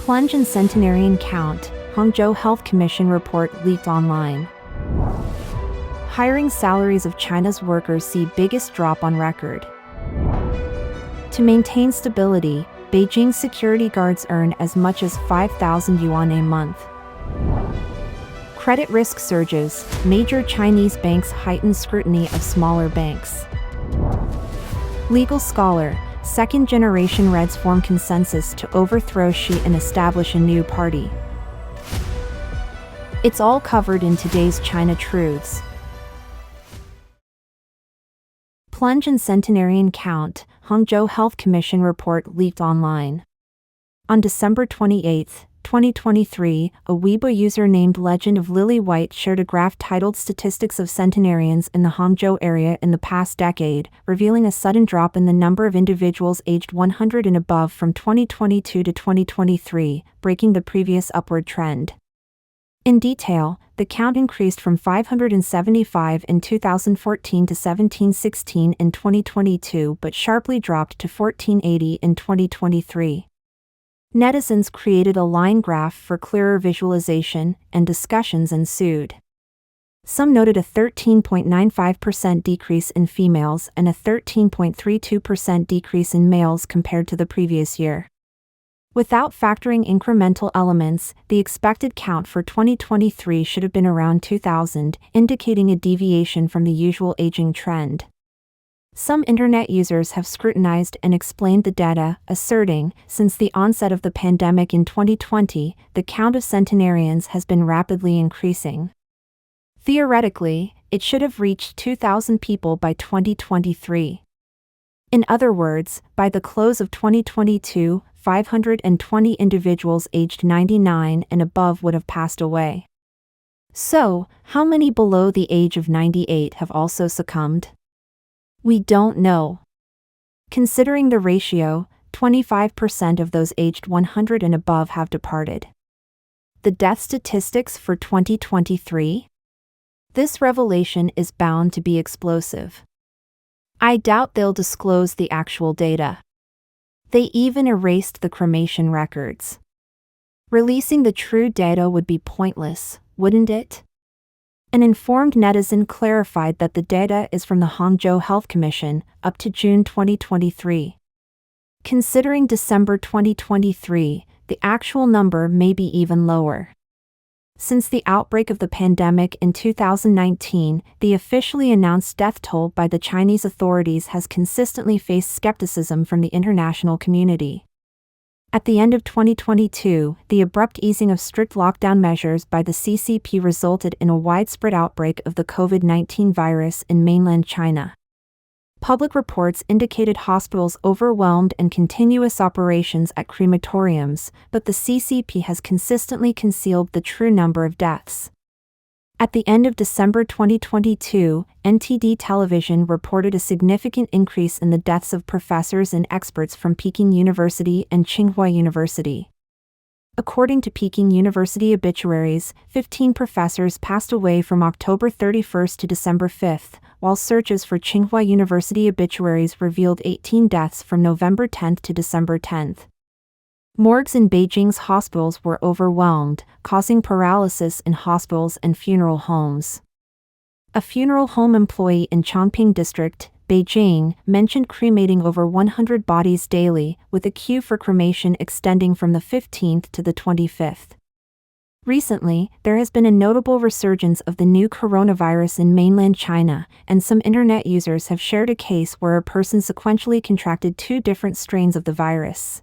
Plunge and Centenarian count, Hangzhou Health Commission report leaked online. Hiring salaries of China's workers see biggest drop on record. To maintain stability, Beijing security guards earn as much as 5,000 yuan a month. Credit risk surges, major Chinese banks heighten scrutiny of smaller banks. Legal scholar, second-generation Reds form consensus to overthrow Xi and establish a new party. It's all covered in today's China Truths. Plunge and Centenarian count, Hangzhou Health Commission report leaked online. On December 28, 2023, a Weibo user named Legend of Lily White shared a graph titled Statistics of Centenarians in the Hangzhou area in the past decade, revealing a sudden drop in the number of individuals aged 100 and above from 2022 to 2023, breaking the previous upward trend. In detail, the count increased from 575 in 2014 to 1716 in 2022 but sharply dropped to 1480 in 2023. Netizens created a line graph for clearer visualization, and discussions ensued. Some noted a 13.95% decrease in females and a 13.32% decrease in males compared to the previous year. Without factoring incremental elements, the expected count for 2023 should have been around 2,000, indicating a deviation from the usual aging trend. Some internet users have scrutinized and explained the data, asserting, since the onset of the pandemic in 2020, the count of centenarians has been rapidly increasing. Theoretically, it should have reached 2,000 people by 2023. In other words, by the close of 2022, 520 individuals aged 99 and above would have passed away. So, how many below the age of 98 have also succumbed? We don't know. Considering the ratio, 25% of those aged 100 and above have departed. The death statistics for 2023? This revelation is bound to be explosive. I doubt they'll disclose the actual data. They even erased the cremation records. Releasing the true data would be pointless, wouldn't it? An informed netizen clarified that the data is from the Hangzhou Health Commission, up to June 2023. Considering December 2023, the actual number may be even lower. Since the outbreak of the pandemic in 2019, the officially announced death toll by the Chinese authorities has consistently faced skepticism from the international community. At the end of 2022, the abrupt easing of strict lockdown measures by the CCP resulted in a widespread outbreak of the COVID-19 virus in mainland China. Public reports indicated hospitals overwhelmed and continuous operations at crematoriums, but the CCP has consistently concealed the true number of deaths. At the end of December 2022, NTD Television reported a significant increase in the deaths of professors and experts from Peking University and Tsinghua University. According to Peking University obituaries, 15 professors passed away from October 31 to December 5, while searches for Tsinghua University obituaries revealed 18 deaths from November 10 to December 10. Morgues in Beijing's hospitals were overwhelmed, causing paralysis in hospitals and funeral homes. A funeral home employee in Chongping District, Beijing, mentioned cremating over 100 bodies daily, with a queue for cremation extending from the 15th to the 25th. Recently, there has been a notable resurgence of the new coronavirus in mainland China, and some internet users have shared a case where a person sequentially contracted 2 different strains of the virus.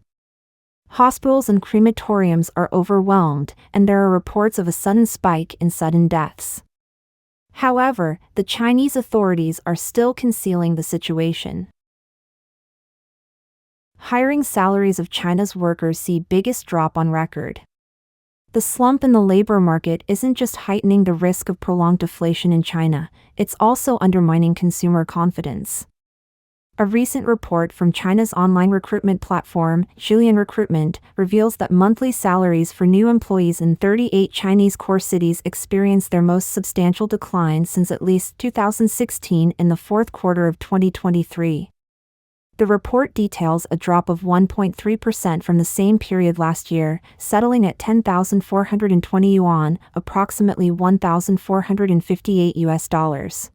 Hospitals and crematoriums are overwhelmed, and there are reports of a sudden spike in sudden deaths. However, the Chinese authorities are still concealing the situation. Hiring salaries of China's workers see biggest drop on record. The slump in the labor market isn't just heightening the risk of prolonged deflation in China, it's also undermining consumer confidence. A recent report from China's online recruitment platform, Yuan Recruitment, reveals that monthly salaries for new employees in 38 Chinese core cities experienced their most substantial decline since at least 2016 in the fourth quarter of 2023. The report details a drop of 1.3% from the same period last year, settling at 10,420 yuan, approximately $1,458.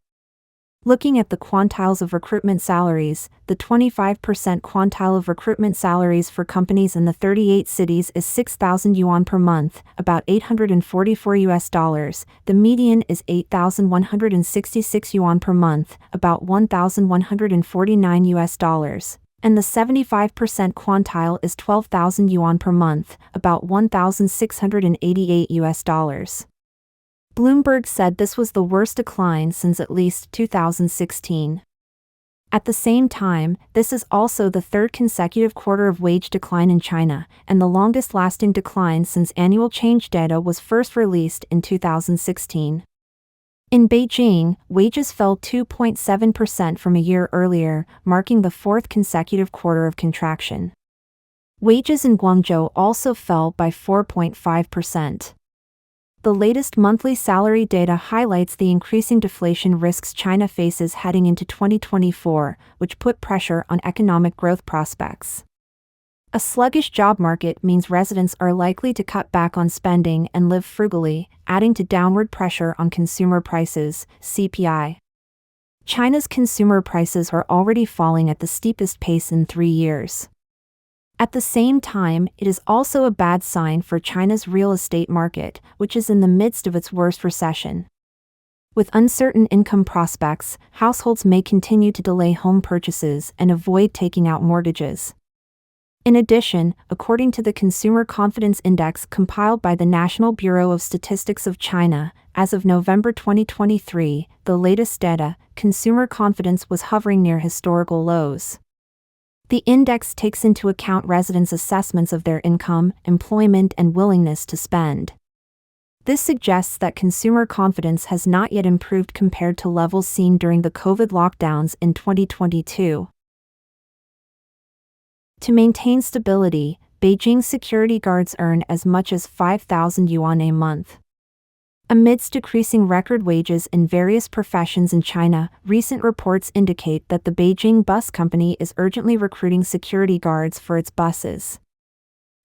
Looking at the quantiles of recruitment salaries, the 25% quantile of recruitment salaries for companies in the 38 cities is 6,000 yuan per month, about $844. The median is 8,166 yuan per month, about $1,149. And the 75% quantile is 12,000 yuan per month, about $1,688. Bloomberg said this was the worst decline since at least 2016. At the same time, this is also the third consecutive quarter of wage decline in China, and the longest-lasting decline since annual change data was first released in 2016. In Beijing, wages fell 2.7% from a year earlier, marking the fourth consecutive quarter of contraction. Wages in Guangzhou also fell by 4.5%. The latest monthly salary data highlights the increasing deflation risks China faces heading into 2024, which put pressure on economic growth prospects. A sluggish job market means residents are likely to cut back on spending and live frugally, adding to downward pressure on consumer prices, CPI. China's consumer prices are already falling at the steepest pace in 3 years. At the same time, it is also a bad sign for China's real estate market, which is in the midst of its worst recession. With uncertain income prospects, households may continue to delay home purchases and avoid taking out mortgages. In addition, according to the Consumer Confidence Index compiled by the National Bureau of Statistics of China, as of November 2023, the latest data, consumer confidence was hovering near historical lows. The index takes into account residents' assessments of their income, employment, and willingness to spend. This suggests that consumer confidence has not yet improved compared to levels seen during the COVID lockdowns in 2022. To maintain stability, Beijing security guards earn as much as 5,000 yuan a month. Amidst decreasing record wages in various professions in China, recent reports indicate that the Beijing bus company is urgently recruiting security guards for its buses.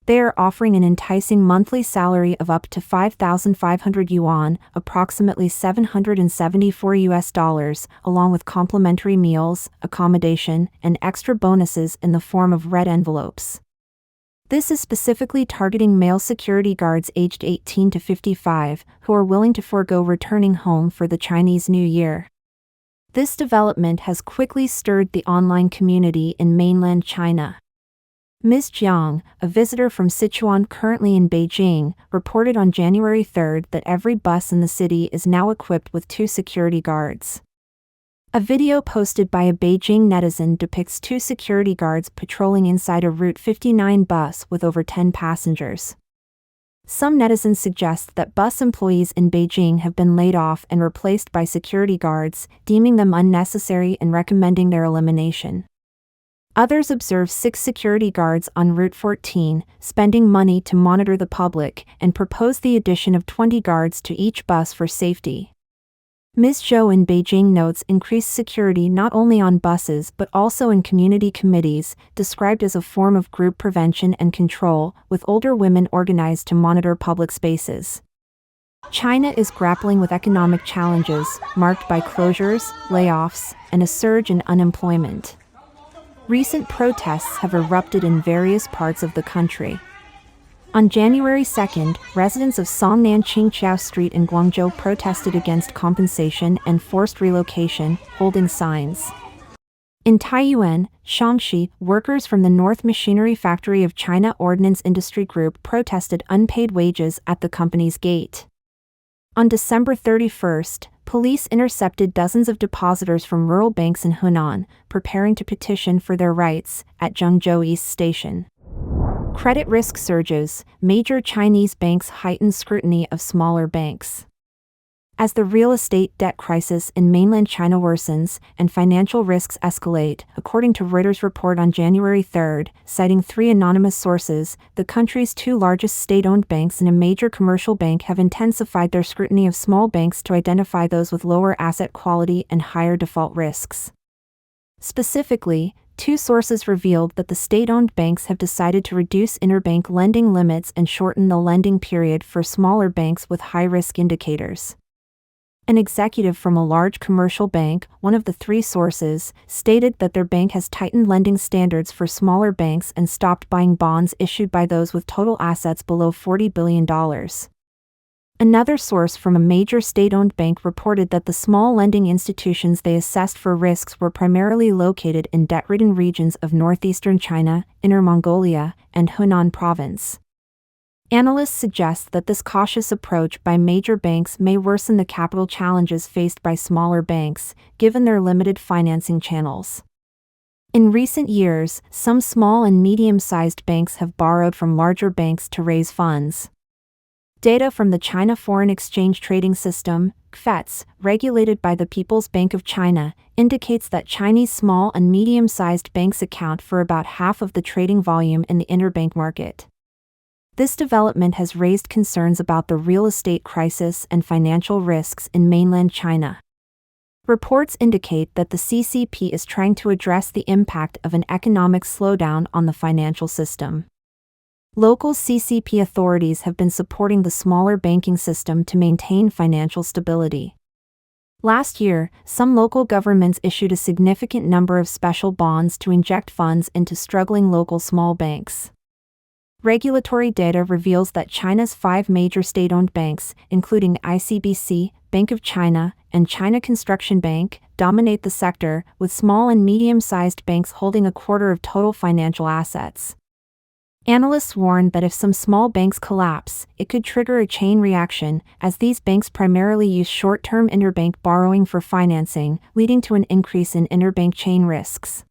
They are offering an enticing monthly salary of up to 5,500 yuan, approximately $774, along with complimentary meals, accommodation, and extra bonuses in the form of red envelopes. This is specifically targeting male security guards aged 18 to 55, who are willing to forego returning home for the Chinese New Year. This development has quickly stirred the online community in mainland China. Ms. Jiang, a visitor from Sichuan currently in Beijing, reported on January 3 that every bus in the city is now equipped with 2 security guards. A video posted by a Beijing netizen depicts 2 security guards patrolling inside a Route 59 bus with over 10 passengers. Some netizens suggest that bus employees in Beijing have been laid off and replaced by security guards, deeming them unnecessary and recommending their elimination. Others observe 6 security guards on Route 14, spending money to monitor the public, and propose the addition of 20 guards to each bus for safety. Ms. Zhou in Beijing notes increased security not only on buses but also in community committees, described as a form of group prevention and control, with older women organized to monitor public spaces. China is grappling with economic challenges, marked by closures, layoffs, and a surge in unemployment. Recent protests have erupted in various parts of the country. On January 2, residents of Songnan Qingqiao Street in Guangzhou protested against compensation and forced relocation, holding signs. In Taiyuan, Shaanxi, workers from the North Machinery Factory of China Ordnance Industry Group protested unpaid wages at the company's gate. On December 31, police intercepted dozens of depositors from rural banks in Hunan, preparing to petition for their rights, at Zhengzhou East Station. Credit risk surges, major Chinese banks heighten scrutiny of smaller banks. As the real estate debt crisis in mainland China worsens and financial risks escalate, according to Reuters' report on January 3, citing 3 anonymous sources, the country's 2 largest state-owned banks and a major commercial bank have intensified their scrutiny of small banks to identify those with lower asset quality and higher default risks. Specifically, Two sources revealed that the state-owned banks have decided to reduce interbank lending limits and shorten the lending period for smaller banks with high-risk indicators. An executive from a large commercial bank, one of the three sources, stated that their bank has tightened lending standards for smaller banks and stopped buying bonds issued by those with total assets below $40 billion. Another source from a major state-owned bank reported that the small lending institutions they assessed for risks were primarily located in debt-ridden regions of northeastern China, Inner Mongolia, and Hunan province. Analysts suggest that this cautious approach by major banks may worsen the capital challenges faced by smaller banks, given their limited financing channels. In recent years, some small and medium-sized banks have borrowed from larger banks to raise funds. Data from the China Foreign Exchange Trading System, CFETS, regulated by the People's Bank of China, indicates that Chinese small and medium-sized banks account for about half of the trading volume in the interbank market. This development has raised concerns about the real estate crisis and financial risks in mainland China. Reports indicate that the CCP is trying to address the impact of an economic slowdown on the financial system. Local CCP authorities have been supporting the smaller banking system to maintain financial stability. Last year, some local governments issued a significant number of special bonds to inject funds into struggling local small banks. Regulatory data reveals that China's 5 major state-owned banks, including ICBC, Bank of China, and China Construction Bank, dominate the sector, with small and medium-sized banks holding a quarter of total financial assets. Analysts warn that if some small banks collapse, it could trigger a chain reaction, as these banks primarily use short-term interbank borrowing for financing, leading to an increase in interbank chain risks.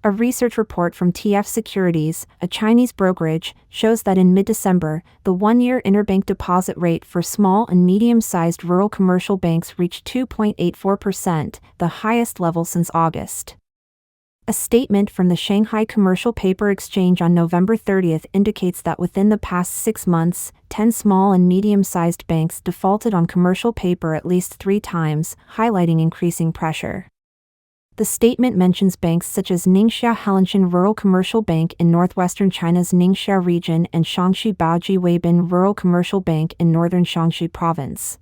A research report from TF Securities, a Chinese brokerage, shows that in mid-December, the one-year interbank deposit rate for small and medium-sized rural commercial banks reached 2.84%, the highest level since August. A statement from the Shanghai Commercial Paper Exchange on November 30 indicates that within the past 6 months, 10 small and medium-sized banks defaulted on commercial paper at least 3 times, highlighting increasing pressure. The statement mentions banks such as Ningxia Helanshan Rural Commercial Bank in northwestern China's Ningxia region and Shaanxi Baoji Weibin Rural Commercial Bank in northern Shaanxi province.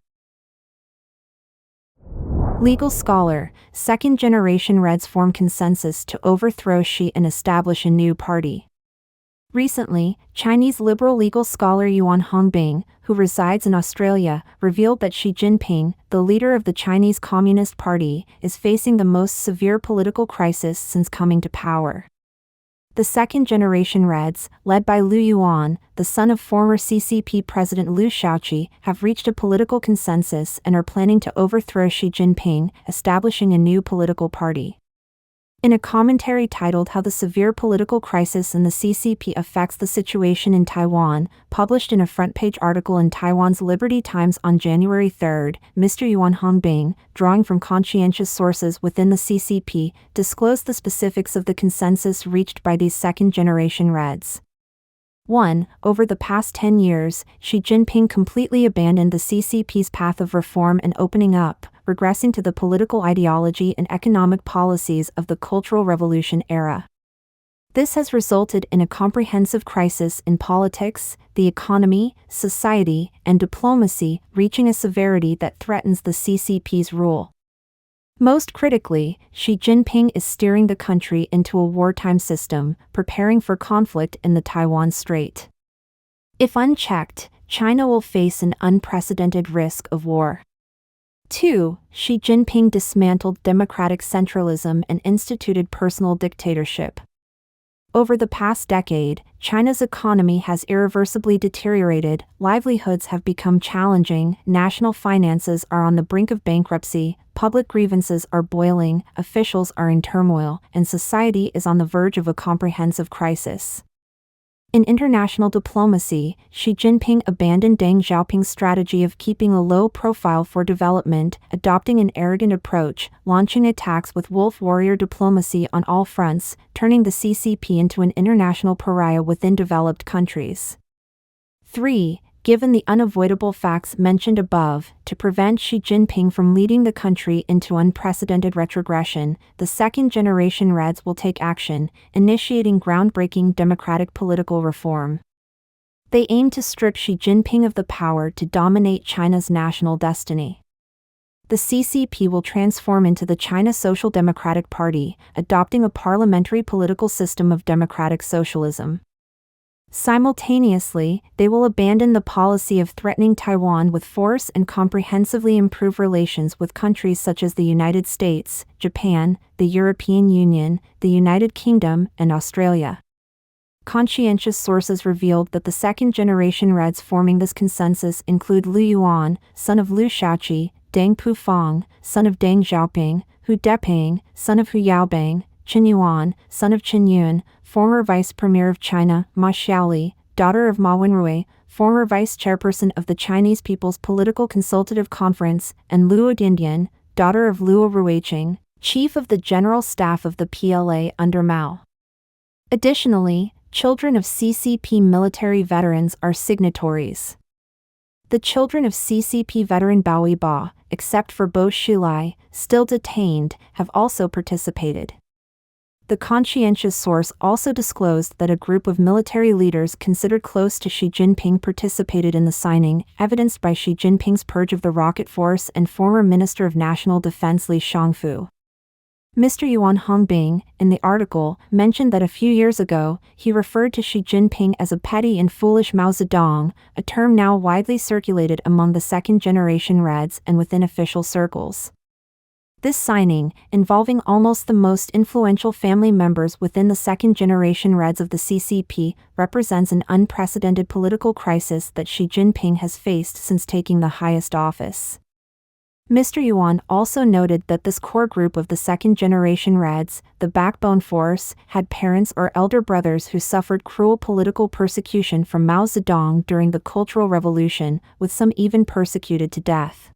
Legal scholar, second-generation Reds form consensus to overthrow Xi and establish a new party. Recently, Chinese liberal legal scholar Yuan Hongbing, who resides in Australia, revealed that Xi Jinping, the leader of the Chinese Communist Party, is facing the most severe political crisis since coming to power. The second-generation Reds, led by Liu Yuan, the son of former CCP President Liu Shaoqi, have reached a political consensus and are planning to overthrow Xi Jinping, establishing a new political party. In a commentary titled How the Severe Political Crisis in the CCP Affects the Situation in Taiwan, published in a front-page article in Taiwan's Liberty Times on January 3, Mr. Yuan Hongbing, drawing from conscientious sources within the CCP, disclosed the specifics of the consensus reached by these second-generation Reds. 1. Over the past 10 years, Xi Jinping completely abandoned the CCP's path of reform and opening up, regressing to the political ideology and economic policies of the Cultural Revolution era. This has resulted in a comprehensive crisis in politics, the economy, society, and diplomacy, reaching a severity that threatens the CCP's rule. Most critically, Xi Jinping is steering the country into a wartime system, preparing for conflict in the Taiwan Strait. If unchecked, China will face an unprecedented risk of war. 2. Xi Jinping dismantled democratic centralism and instituted personal dictatorship. Over the past decade, China's economy has irreversibly deteriorated, livelihoods have become challenging, national finances are on the brink of bankruptcy, public grievances are boiling, officials are in turmoil, and society is on the verge of a comprehensive crisis. In international diplomacy, Xi Jinping abandoned Deng Xiaoping's strategy of keeping a low profile for development, adopting an arrogant approach, launching attacks with wolf warrior diplomacy on all fronts, turning the CCP into an international pariah within developed countries. 3. given the unavoidable facts mentioned above, to prevent Xi Jinping from leading the country into unprecedented retrogression, the second-generation Reds will take action, initiating groundbreaking democratic political reform. They aim to strip Xi Jinping of the power to dominate China's national destiny. The CCP will transform into the China Social Democratic Party, adopting a parliamentary political system of democratic socialism. Simultaneously, they will abandon the policy of threatening Taiwan with force and comprehensively improve relations with countries such as the United States, Japan, the European Union, the United Kingdom, and Australia. Conscientious sources revealed that the second-generation Reds forming this consensus include Lu Yuan, son of Liu Shaoqi, Deng Pufang, son of Deng Xiaoping, Hu Deping, son of Hu Yaobang, Qin Yuan, son of Qin Yun, former Vice Premier of China, Ma Xiaoli, daughter of Ma Wenrui, former Vice Chairperson of the Chinese People's Political Consultative Conference, and Luo Dindian, daughter of Luo Ruiqing, Chief of the General Staff of the PLA under Mao. Additionally, children of CCP military veterans are signatories. The children of CCP veteran Bao Yiba, except for Bo Xulai, still detained, have also participated. The conscientious source also disclosed that a group of military leaders considered close to Xi Jinping participated in the signing, evidenced by Xi Jinping's purge of the rocket force and former Minister of National Defense Li Shangfu. Mr. Yuan Hongbing, in the article, mentioned that a few years ago, he referred to Xi Jinping as a petty and foolish Mao Zedong, a term now widely circulated among the second-generation Reds and within official circles. This signing, involving almost the most influential family members within the second-generation Reds of the CCP, represents an unprecedented political crisis that Xi Jinping has faced since taking the highest office. Mr. Yuan also noted that this core group of the second-generation Reds, the backbone force, had parents or elder brothers who suffered cruel political persecution from Mao Zedong during the Cultural Revolution, with some even persecuted to death.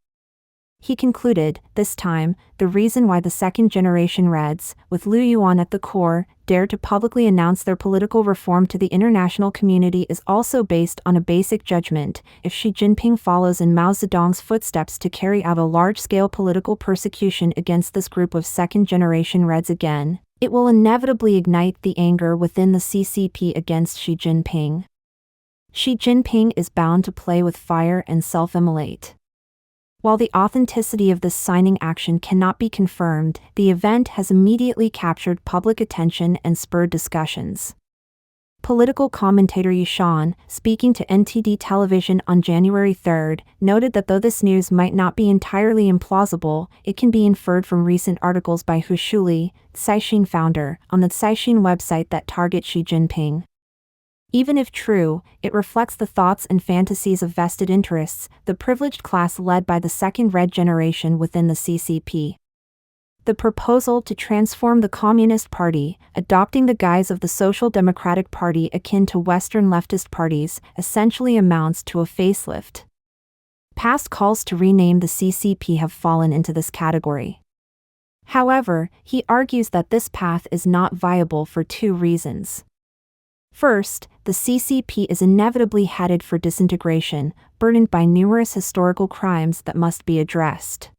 He concluded, this time, the reason why the second-generation Reds, with Lu Yuan at the core, dared to publicly announce their political reform to the international community is also based on a basic judgment: if Xi Jinping follows in Mao Zedong's footsteps to carry out a large-scale political persecution against this group of second-generation Reds again, it will inevitably ignite the anger within the CCP against Xi Jinping. Xi Jinping is bound to play with fire and self-immolate. While the authenticity of this signing action cannot be confirmed, the event has immediately captured public attention and spurred discussions. Political commentator Yu Shan, speaking to NTD television on January 3, noted that though this news might not be entirely implausible, it can be inferred from recent articles by Hu Shuli, Caixin founder, on the Caixin website that target Xi Jinping. Even if true, it reflects the thoughts and fantasies of vested interests, the privileged class led by the second Red generation within the CCP. The proposal to transform the Communist Party, adopting the guise of the Social Democratic Party akin to Western leftist parties, essentially amounts to a facelift. Past calls to rename the CCP have fallen into this category. However, he argues that this path is not viable for two reasons. First, the CCP is inevitably headed for disintegration, burdened by numerous historical crimes that must be addressed.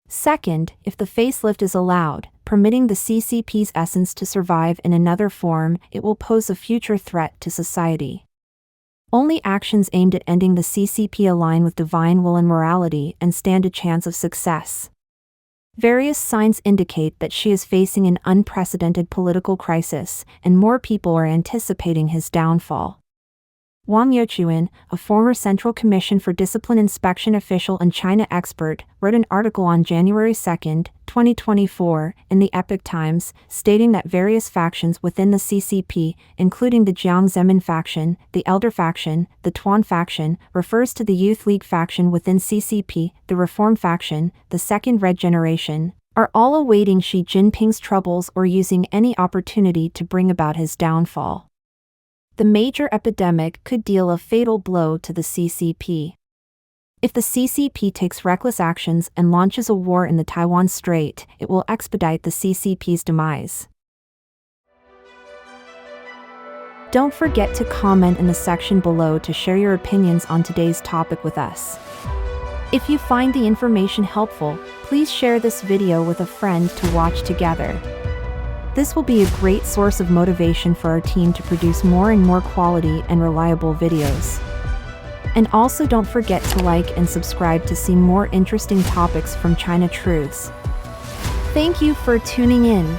Second, if the facelift is allowed, permitting the CCP's essence to survive in another form, it will pose a future threat to society. Only actions aimed at ending the CCP align with divine will and morality and stand a chance of success. Various signs indicate that Xi is facing an unprecedented political crisis, and more people are anticipating his downfall. Wang Youquan, a former Central Commission for Discipline inspection official and China expert, wrote an article on January 2, 2024, in the Epoch Times, stating that various factions within the CCP, including the Jiang Zemin faction, the Elder faction, the Tuan faction, refers to the Youth League faction within CCP, the Reform faction, the Second Red Generation, are all awaiting Xi Jinping's troubles or using any opportunity to bring about his downfall. The major epidemic could deal a fatal blow to the CCP. If the CCP takes reckless actions and launches a war in the Taiwan Strait, it will expedite the CCP's demise. Don't forget to comment in the section below to share your opinions on today's topic with us. If you find the information helpful, please share this video with a friend to watch together. This will be a great source of motivation for our team to produce more and more quality and reliable videos. And also don't forget to like and subscribe to see more interesting topics from China Truths. Thank you for tuning in.